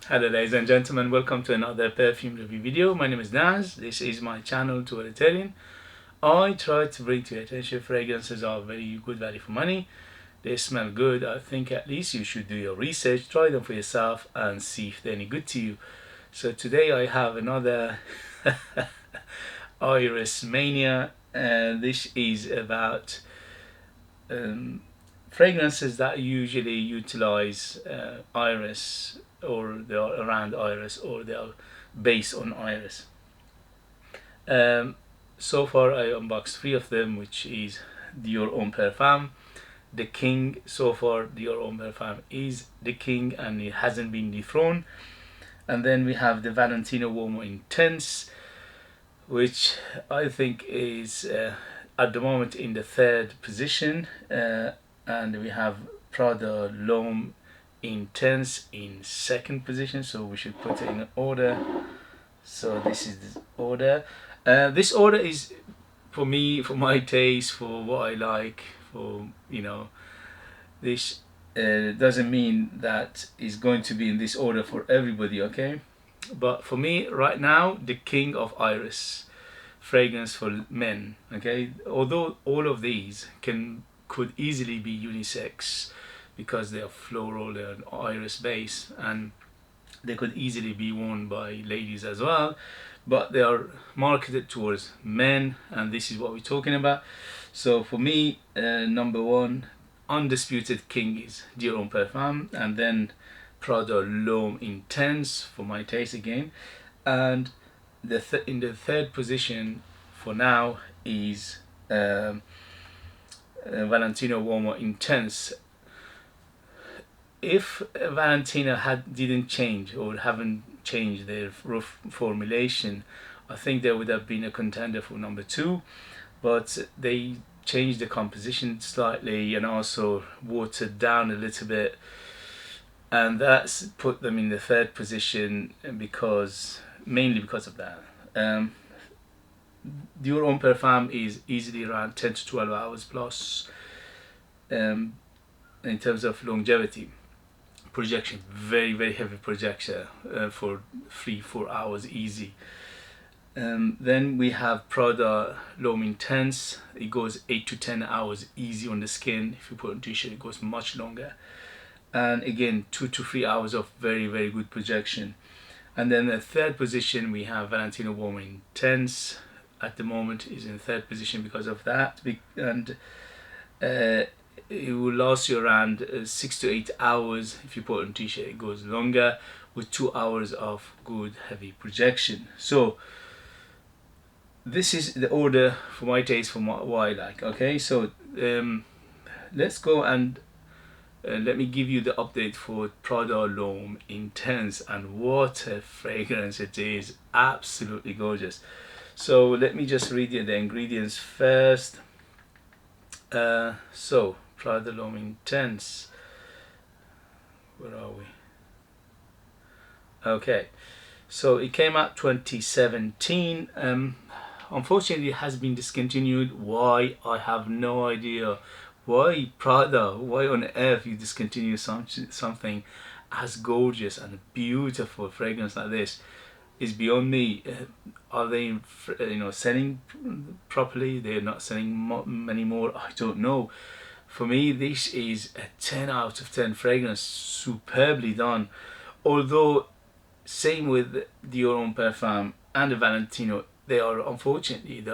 Hello ladies and gentlemen, welcome to another perfume review video. My name is Naz. This is my channel Toiletterian. I try to bring to your attention fragrances are very good value for money. They smell good. I think at least you should do your research, try them for yourself and see if they're any good to you. So today I have another Iris Mania, and this is about um, fragrances that usually utilize iris, or they are around iris, or they are based on iris. Um, so far I unboxed three of them, which is Dior Homme Parfum, the king. So far Dior Homme Parfum is the king and it hasn't been dethroned. And then we have the Valentino Uomo Intense, which I think is at the moment in the third position, and we have Prada L'Homme Intense in second position, so we should put it in order. So this is the order. This order is for me, for my taste, for what I like, for this doesn't mean that it's going to be in this order for everybody, okay? But for me right now, the king of iris fragrance for men, okay? Although all of these could easily be unisex because they are floral, they're iris based, and they could easily be worn by ladies as well, but they are marketed towards men, and this is what we're talking about. So for me, number one undisputed king is Dior Homme Parfum, and then Prada L'Homme Intense for my taste again, and in the third position for now is Valentino Uomo Intense. If Valentino didn't change or haven't changed their rough formulation, I think they would have been a contender for number two, but they changed the composition slightly and also watered down a little bit, and that's put them in the third position mainly because of that. Dior Homme Parfum is easily around 10 to 12 hours plus in terms of longevity. Projection, very heavy projection for 3-4 hours easy. Then we have Prada L'Homme Intense. It goes 8 to 10 hours easy on the skin. If you put on t-shirt, it goes much longer, and again 2 to 3 hours of very good projection. And then the third position we have Valentino Uomo Intense. At the moment is in third position because of that, and it will last you around 6 to 8 hours. If you put on t-shirt, it goes longer with 2 hours of good heavy projection. So this is the order for my taste, for what I like, okay? So let's go and let me give you the update for Prada L'Homme Intense, and what a fragrance it is. Absolutely gorgeous. So let me just read you the ingredients first. So Prada L'Homme Intense, where are we? Okay, so it came out 2017. Unfortunately it has been discontinued. Why? I have no idea. Why Prada? Why on earth you discontinue something as gorgeous and beautiful fragrance like this? Is beyond me. Are they selling properly? They're not selling many more. I don't know. For me this is a 10 out of 10 fragrance, superbly done. Although same with Dior Homme Parfum and the Valentino, they are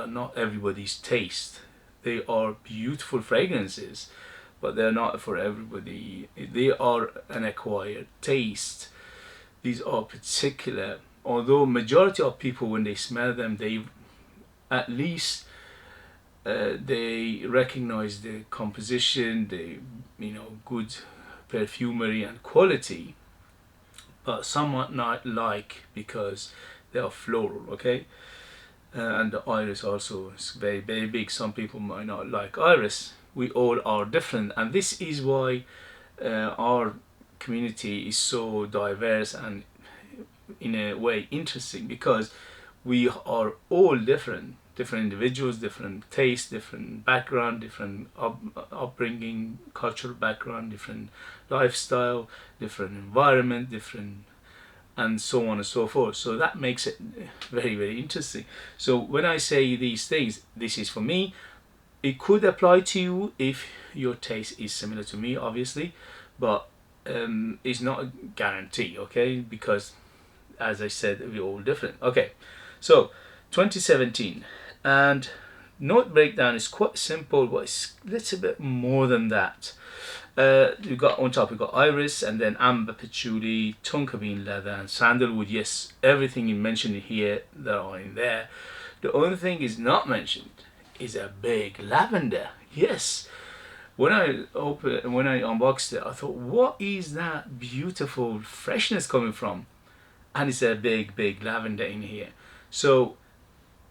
not everybody's taste. They are beautiful fragrances, but they're not for everybody. They are an acquired taste. These are particular, although majority of people when they smell them, they at least they recognize the composition, the good perfumery and quality, but somewhat not like because they are floral, okay? And the iris also is very big. Some people might not like iris. We all are different, and this is why our community is so diverse and in a way interesting, because we are all different individuals, different taste, different background, different upbringing, cultural background, different lifestyle, different environment, different and so on and so forth. So that makes it very, very interesting. So when I say these things, this is for me. It could apply to you if your taste is similar to me, obviously, but it's not a guarantee, okay? Because as I said, we're all different. Okay, so 2017, and note breakdown is quite simple, but it's a little bit more than that. You got on top, you got iris, and then amber, patchouli, tonka bean leather, and sandalwood. Yes, everything you mentioned here that are in there. The only thing is not mentioned is a big lavender. Yes. When I unboxed it, I thought, what is that beautiful freshness coming from? And it's a big lavender in here. So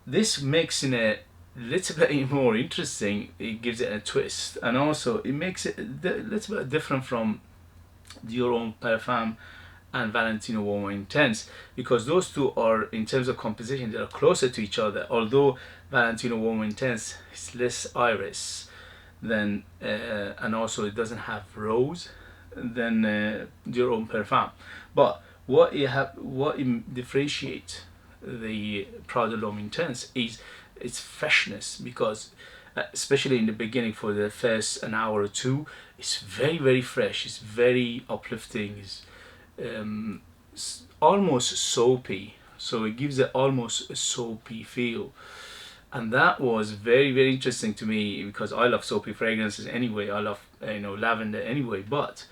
this makes it a little bit more interesting. It gives it a twist, and also it makes it a little bit different from Dior Homme Parfum and Valentino Uomo Intense, because those two are, in terms of composition, they are closer to each other. Although Valentino Uomo Intense is less iris than and also it doesn't have rose than Dior Homme Parfum. But what differentiates the Prada L'Homme Intense is its freshness, because especially in the beginning, for the first an hour or two, it's very fresh. It's very uplifting. It's almost soapy, so it gives it almost a soapy feel, and that was very interesting to me, because I love soapy fragrances anyway. I love lavender anyway, but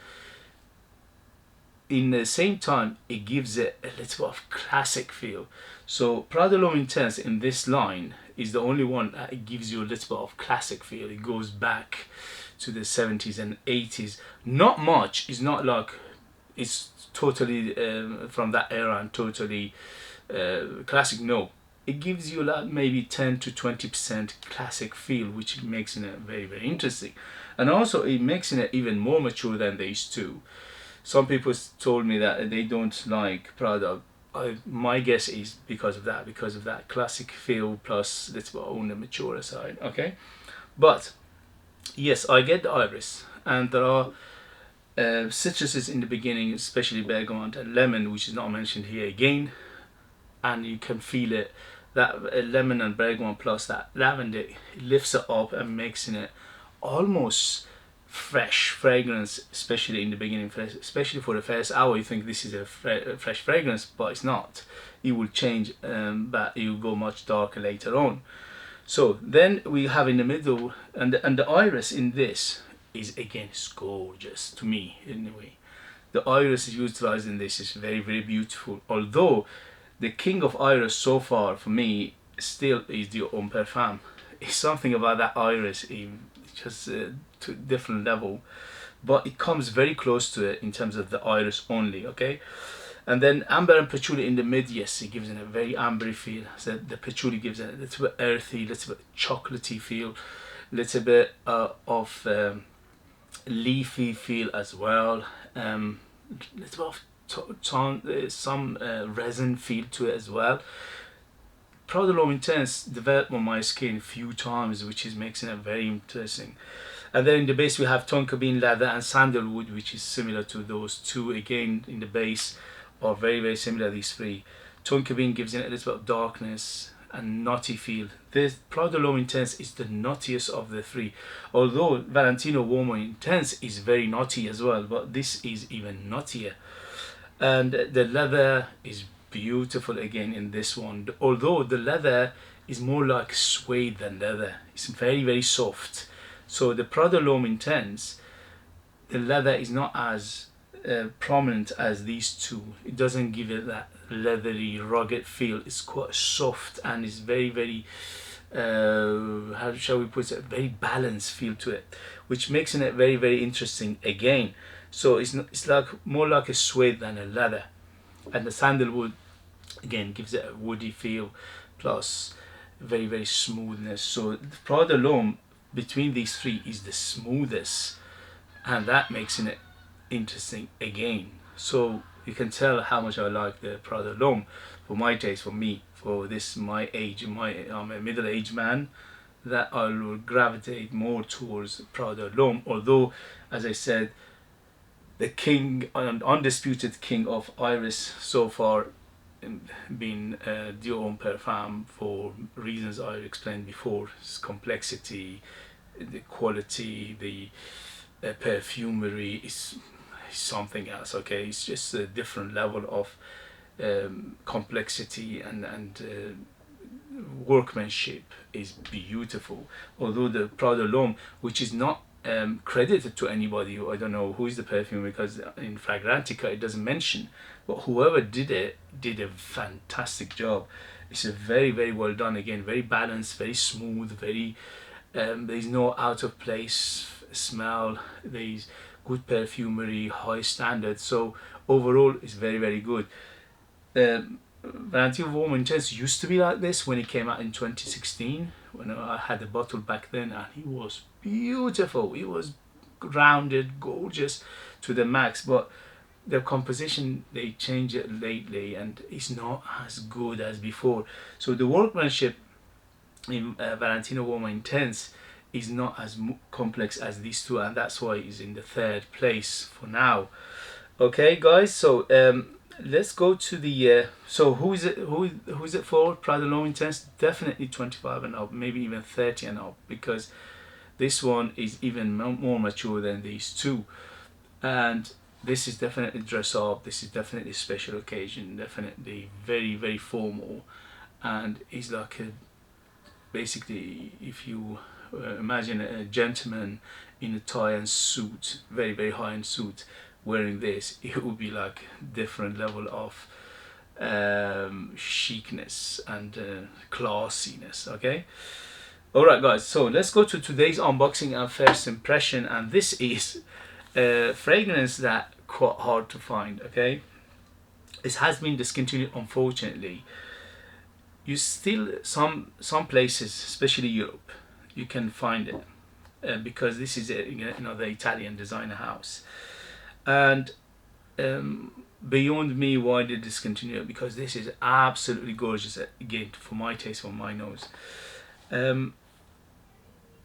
in the same time it gives it a little bit of classic feel. So Prada L'Homme Intense in this line is the only one that it gives you a little bit of classic feel. It goes back to the 70s and 80s. Not much. It's not like it's totally from that era and totally classic. No, it gives you like maybe 10 to 20% classic feel, which makes it very interesting. And also it makes it even more mature than these two. Some people told me that they don't like Prada. My guess is because of that classic feel plus little bit on the mature side. Okay, but yes, I get the iris, and there are citruses in the beginning, especially bergamot and lemon, which is not mentioned here again, and you can feel it. That lemon and bergamot plus that lavender lifts it up and makes it almost fresh fragrance, especially in the beginning, especially for the first hour. You think this is a fresh fragrance, but it's not. It will change, but it will go much darker later on. So then we have in the middle, and the iris in this is again gorgeous to me anyway. The iris is utilized in this is very beautiful. Although the king of iris so far for me still is the Homme Parfum. It's something about that iris, just to a different level, but it comes very close to it in terms of the iris only. Okay, and then amber and patchouli in the mid. Yes, it gives it a very ambery feel. So the patchouli gives it a little bit earthy, little bit chocolatey feel, little bit of leafy feel as well. Little bit of some resin feel to it as well. Prada L'Homme Intense developed on my skin a few times, which is making it very interesting. And then in the base we have tonka bean leather and sandalwood, which is similar to those two. Again, in the base are very similar, these three. Tonka bean gives it a little bit of darkness and nutty feel. This Prada L'Homme Intense is the nuttiest of the three, although Valentino Uomo Intense is very nutty as well, but this is even nuttier. And the leather is beautiful again in this one, although the leather is more like suede than leather. It's very soft. So the Prada L'Homme Intense, the leather is not as prominent as these two. It doesn't give it that leathery rugged feel. It's quite soft and it's very how shall we put it, very balanced feel to it, which makes it very interesting again. So it's like more like a suede than a leather. And the sandalwood again gives it a woody feel plus very smoothness. So the Prada L'Homme between these three is the smoothest, and that makes it interesting again. So you can tell how much I like the Prada L'Homme. For my taste, for me, for this my age, I'm a middle-aged man, that I will gravitate more towards Prada L'Homme. Although, as I said, the king, undisputed king of iris so far, been Dior Homme Parfum, for reasons I explained before. Its complexity, the quality, the perfumery is something else. Okay, it's just a different level of complexity, and workmanship is beautiful. Although the Prada L'Homme, which is not credited to anybody, I don't know who is the perfume, because in Fragrantica it doesn't mention, but whoever did it did a fantastic job. It's a very, very well done. Again, very balanced, very smooth, very there's no out of place smell. There's good perfumery, high standards. So overall, it's very, very good. Valentino Uomo Intense used to be like this when it came out in 2016. When I had the bottle back then, and it was beautiful. It was rounded, gorgeous to the max. But the composition, they changed it lately, and it's not as good as before. So the workmanship in Valentino Uomo Intense is not as complex as these two, and that's why it's in the third place for now. Okay, guys. So let's go to the. So who is it? Who is it for? Prada L'Homme Intense, definitely 25 and up, maybe even 30 and up, because this one is even more mature than these two, and this is definitely dress up. This is definitely special occasion. Definitely very, very formal, and it's like a, basically, if you imagine a gentleman in a tie and suit, very, very high-end suit, wearing this, it would be like different level of chicness and classiness. Okay, all right, guys, so let's go to today's unboxing and first impression, and this is a fragrance that quite hard to find. Okay, it has been discontinued, unfortunately. You still, some places, especially Europe, you can find it because this is a, the Italian designer house. And beyond me why they discontinue it, because this is absolutely gorgeous, again, for my taste, for my nose.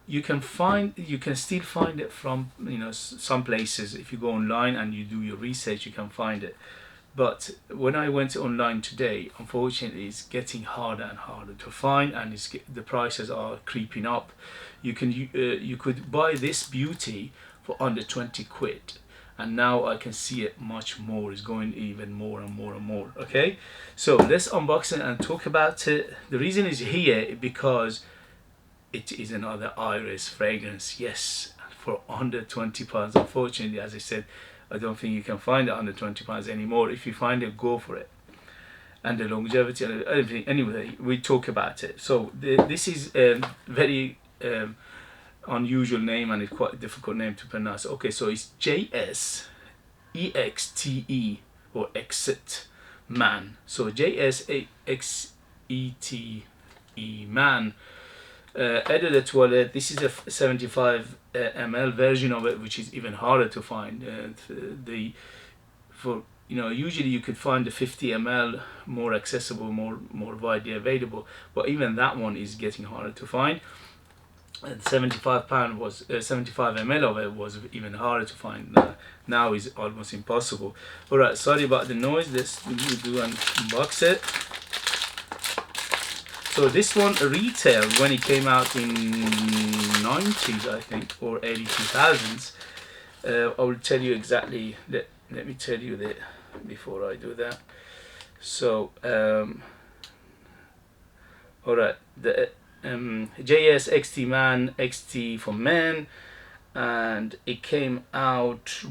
You can still find it from some places. If you go online and you do your research, you can find it. But when I went online today, unfortunately, it's getting harder and harder to find, and the prices are creeping up. You could buy this beauty for under 20 quid, and now I can see it much more. It's going even more and more and more. Okay, so let's unbox it and talk about it. The reason is here because it is another iris fragrance. Yes, for under 20 pounds. Unfortunately, as I said, I don't think you can find it under 20 pounds anymore. If you find it, go for it. And the longevity and everything. Anyway, we talk about it. So this is a very unusual name, and it's quite a difficult name to pronounce. Okay, so it's JS EXTE or Exte Man. So JS EXTE Man. Eau de toilette. This is a 75 ml version of it, which is even harder to find. Usually you could find the 50 ml more accessible, more widely available, but even that one is getting harder to find. And 75 ml of it was even harder to find. Now is almost impossible. All right, sorry about the noise. Let's do unbox it. So this one retailed when it came out in 90s, I think, or early 2000s. I will tell you exactly. Let me tell you that before I do that. So, all right, the JS XT Man, XT for men, and it came out.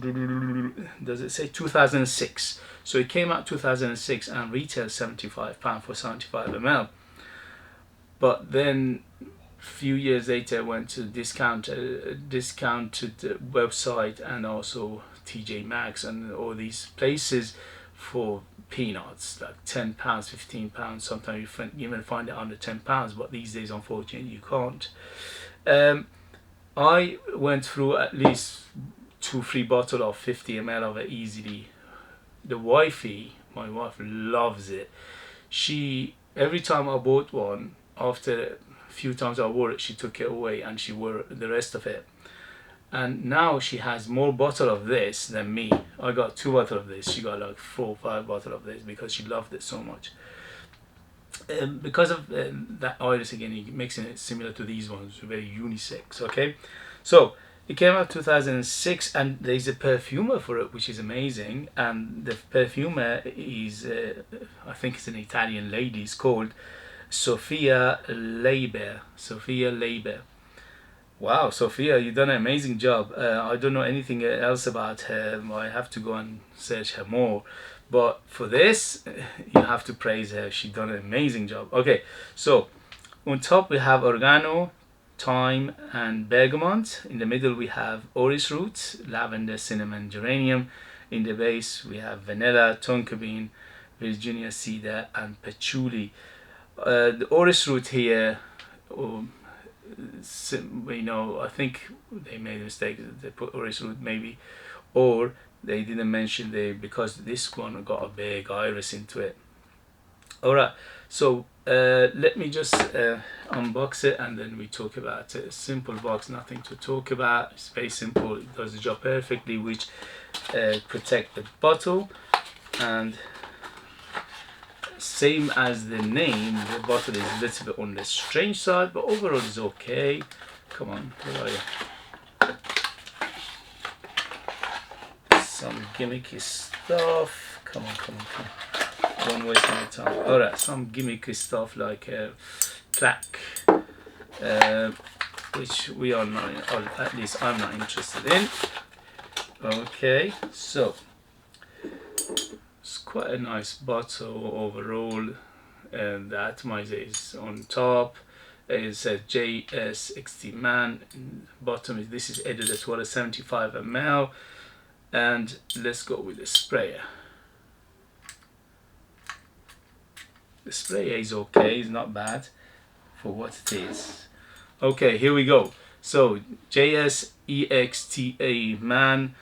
Does it say 2006? So it came out 2006 and retailed £75 for 75 ml. But then a few years later, I went to discounted website and also TJ Maxx and all these places for peanuts, like £10, £15. Sometimes you even find it under £10, but these days, unfortunately, you can't. I went through at least 2-3 bottles of 50 ml of it easily. The wifey, my wife, loves it. Every time I bought one, after a few times I wore it, she took it away and she wore the rest of it. And now she has more bottle of this than me. I got 2 bottle of this. She got like 4 or 5 bottle of this because she loved it so much. Because of that iris again, it makes it similar to these ones, very unisex. Okay, so it came out 2006, and there's a perfumer for it, which is amazing. And the perfumer is, I think it's an Italian lady. It's called Sofia Leiber. Sofia Leiber. Wow, Sophia, you've done an amazing job. I don't know anything else about her. I have to go and search her more. But for this, you have to praise her. She's done an amazing job. Okay, so on top we have oregano, thyme, and bergamot. In the middle we have orris root, lavender, cinnamon, geranium. In the base we have vanilla, tonka bean, Virginia cedar, and patchouli. The orris root here, I think they made a mistake. They put orris root maybe, or they didn't mention because this one got a big iris into it. All right, so let me just unbox it, and then we talk about it. A simple box, nothing to talk about. It's very simple. It does the job perfectly, which protect the bottle, and same as the name, the bottle is a little bit on the strange side, but overall it's okay. Come on, where are you? Some gimmicky stuff. Come on. Don't waste my time. Alright, some gimmicky stuff like plaque, which we are not, or at least I'm not interested in. Okay, so it's quite a nice bottle overall, and the atomizer is on top. It says JS Exte Man. Bottom is, this is edited at 75 ml. And let's go with the sprayer. The sprayer is okay, it's not bad for what it is. Okay, here we go. So JS EXTA Man,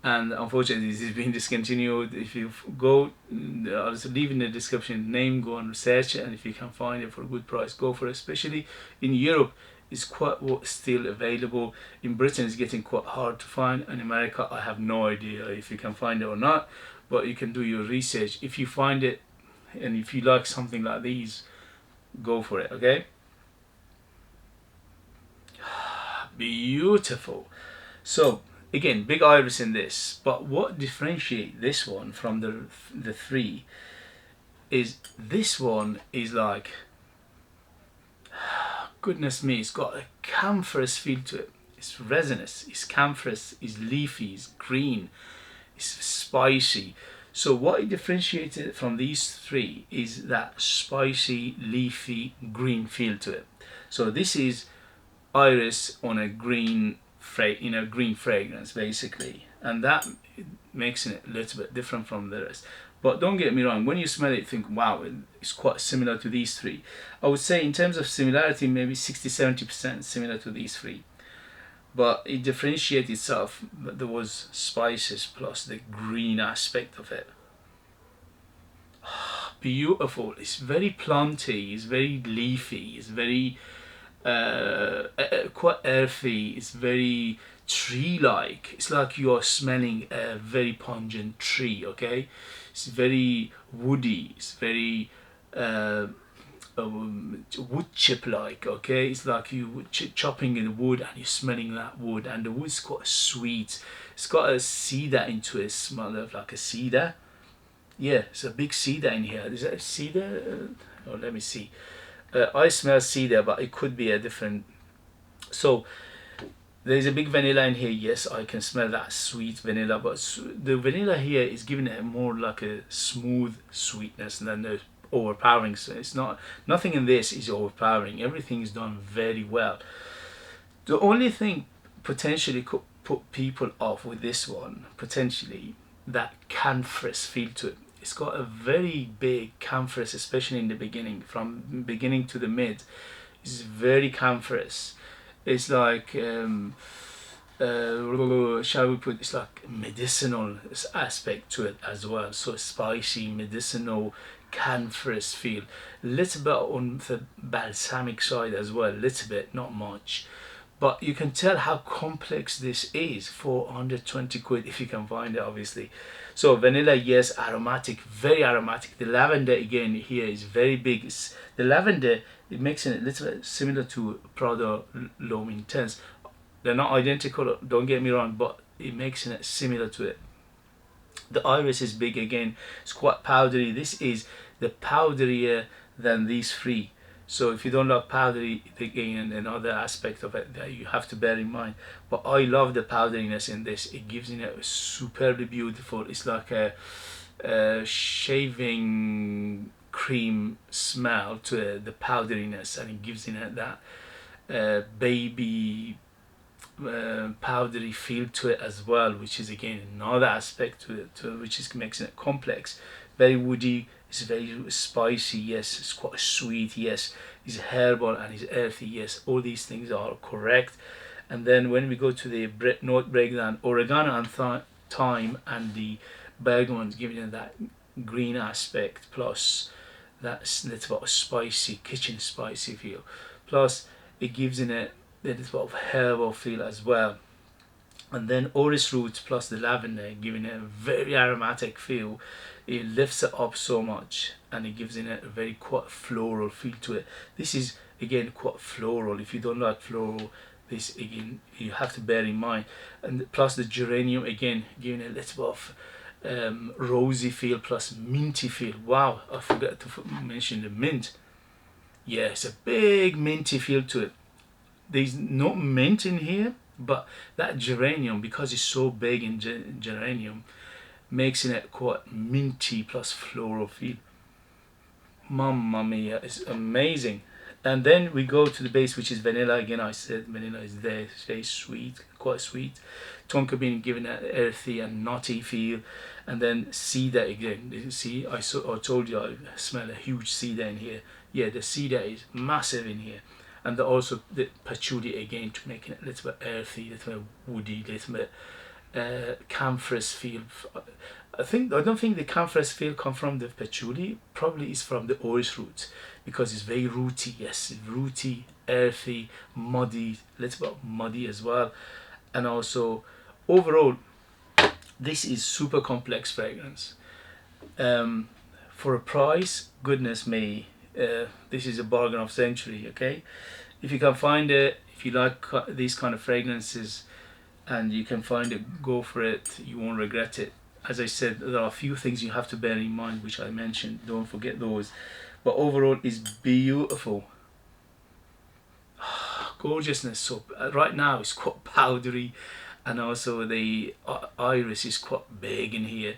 and unfortunately this is being discontinued. If you go, I'll leave in the description name, go and research it, and if you can find it for a good price, go for it. Especially in Europe, it's quite still available. In Britain it's getting quite hard to find. In America I have no idea if you can find it or not, but you can do your research. If you find it, and if you like something like these, go for it. Okay, beautiful. So again, big iris in this, but what differentiates this one from the three is this one is like, goodness me, it's got a camphorous feel to it. It's resinous, it's camphorous, it's leafy, it's green, it's spicy. So what it differentiates it from these three is that spicy, leafy, green feel to it. So this is iris on a green green fragrance basically, and that makes it a little bit different from the rest. But don't get me wrong, when you smell it, think, wow, it's quite similar to these three. I would say in terms of similarity, maybe 60-70% similar to these three. But it differentiates itself, but there was spices plus the green aspect of it. Beautiful. It's very planty, it's very leafy, it's very quite earthy, it's very tree-like. It's like you are smelling a very pungent tree. Okay, it's very woody, it's very wood chip like. Okay, it's like you chopping in the wood and you're smelling that wood, and the wood's quite sweet. It's got a cedar into it, smell of like a cedar. Yeah, it's a big cedar in here. Is that a cedar? Oh, let me see. I smell cedar, but it could be a different. So there's a big vanilla in here. Yes, I can smell that sweet vanilla, but the vanilla here is giving it more like a smooth sweetness than the overpowering. So it's not, nothing in this is overpowering. Everything is done very well. The only thing potentially could put people off with this one, potentially, that camphorous feel to it. It's got a very big camphorous, especially in the beginning, from beginning to the mid. It's very camphorous. It's like, shall we put, it's like medicinal aspect to it as well. So spicy, medicinal, camphorous feel. A little bit on the balsamic side as well, a little bit, not much. but you can tell how complex this is for 120 quid if you can find it, obviously. So vanilla, yes, aromatic, very aromatic. The lavender again here is very big. The lavender, it makes it a little bit similar to Prada L'Homme Intense. They're not identical, don't get me wrong, but it makes it similar to it. The iris is big again, it's quite powdery. This is the powderier than these three. So if you don't like powdery, again, another aspect of it that you have to bear in mind. But I love the powderiness in this. It gives it superbly beautiful. It's like a shaving cream smell to the powderiness, and it gives it that baby powdery feel to it as well, which is again another aspect to it, which is makes it complex. Very woody, it's very spicy, yes, it's quite sweet, yes, it's herbal and it's earthy, yes, all these things are correct. And then when we go to the note breakdown, oregano and thyme and the bergamot giving it that green aspect, plus that little bit of spicy, kitchen spicy feel, plus it gives in a little bit of herbal feel as well. And then orris root plus the lavender giving it a very aromatic feel. It lifts it up so much, and it gives it a very quite floral feel to it. This is again quite floral. If you don't like floral, this again you have to bear in mind. And plus the geranium again giving it a little bit of rosy feel plus minty feel. Wow, I forgot to mention the mint. Yeah, it's a big minty feel to it. There's no mint in here, but that geranium, because it's so big in geranium, makes it quite minty plus floral feel. Mamma mia, it's amazing. And then we go to the base, which is vanilla. Again, I said vanilla is there. It's very sweet, quite sweet. Tonka bean giving that earthy and nutty feel. And then cedar again. You see, I told you I smell a huge cedar in here. Yeah, the cedar is massive in here. And also the patchouli again to make it a little bit earthy, a little bit woody, a little bit camphorous feel. I don't think the camphorous feel come from the patchouli. Probably is from the orris root, because it's very rooty. Yes, rooty, earthy, muddy, a little bit muddy as well. And also overall, this is super complex fragrance. For a price, goodness me, this is a bargain of century. Okay, if you can find it, if you like these kind of fragrances and you can find it, go for it. You won't regret it. As I said, there are a few things you have to bear in mind, which I mentioned. Don't forget those. But overall, it's beautiful. Gorgeousness. So right now it's quite powdery, and also the iris is quite big in here,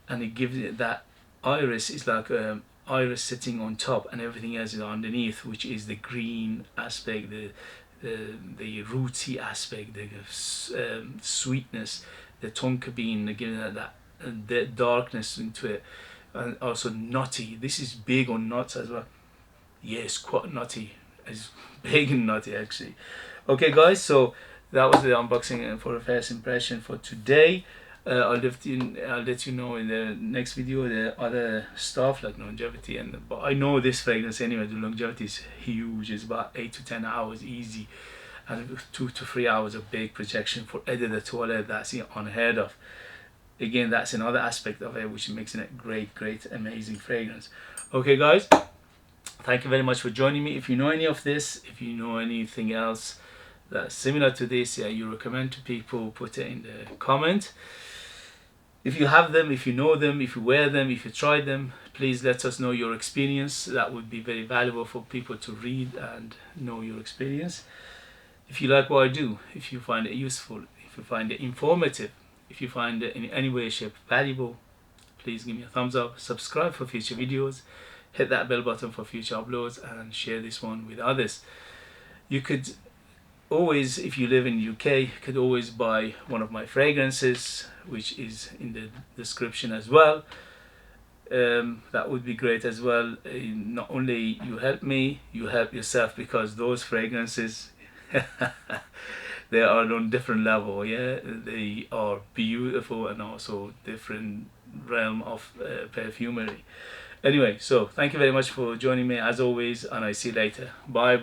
and it gives it that iris is like iris sitting on top and everything else is underneath, which is the green aspect, the rooty aspect, the sweetness, the tonka bean giving that darkness into it, and also nutty. This is big on nuts as well. Yes, quite nutty. It's big and nutty actually. Okay guys, so that was the unboxing for a first impression for today. I'll let you know in the next video the other stuff like longevity, but I know this fragrance anyway. The longevity is huge. It's about 8 to 10 hours easy, and 2 to 3 hours of big projection for either the toilet. That's unheard of. Again, that's another aspect of it which makes it a great amazing fragrance. Okay guys, thank you very much for joining me. If you know any of this, if you know anything else that's similar to this, yeah, you recommend to people, put it in the comment. If you have them, if you know them, if you wear them, if you try them, please let us know your experience. That would be very valuable for people to read and know your experience. If you like what I do, if you find it useful, if you find it informative, if you find it in any way, shape valuable, please give me a thumbs up, subscribe for future videos, hit that bell button for future uploads, and share this one with others. You could always, if you live in the UK, you could always buy one of my fragrances, which is in the description as well. That would be great as well. Not only you help me, you help yourself, because those fragrances they are on different level. Yeah, they are beautiful and also different realm of perfumery. Anyway, so thank you very much for joining me as always, and I see you later. Bye.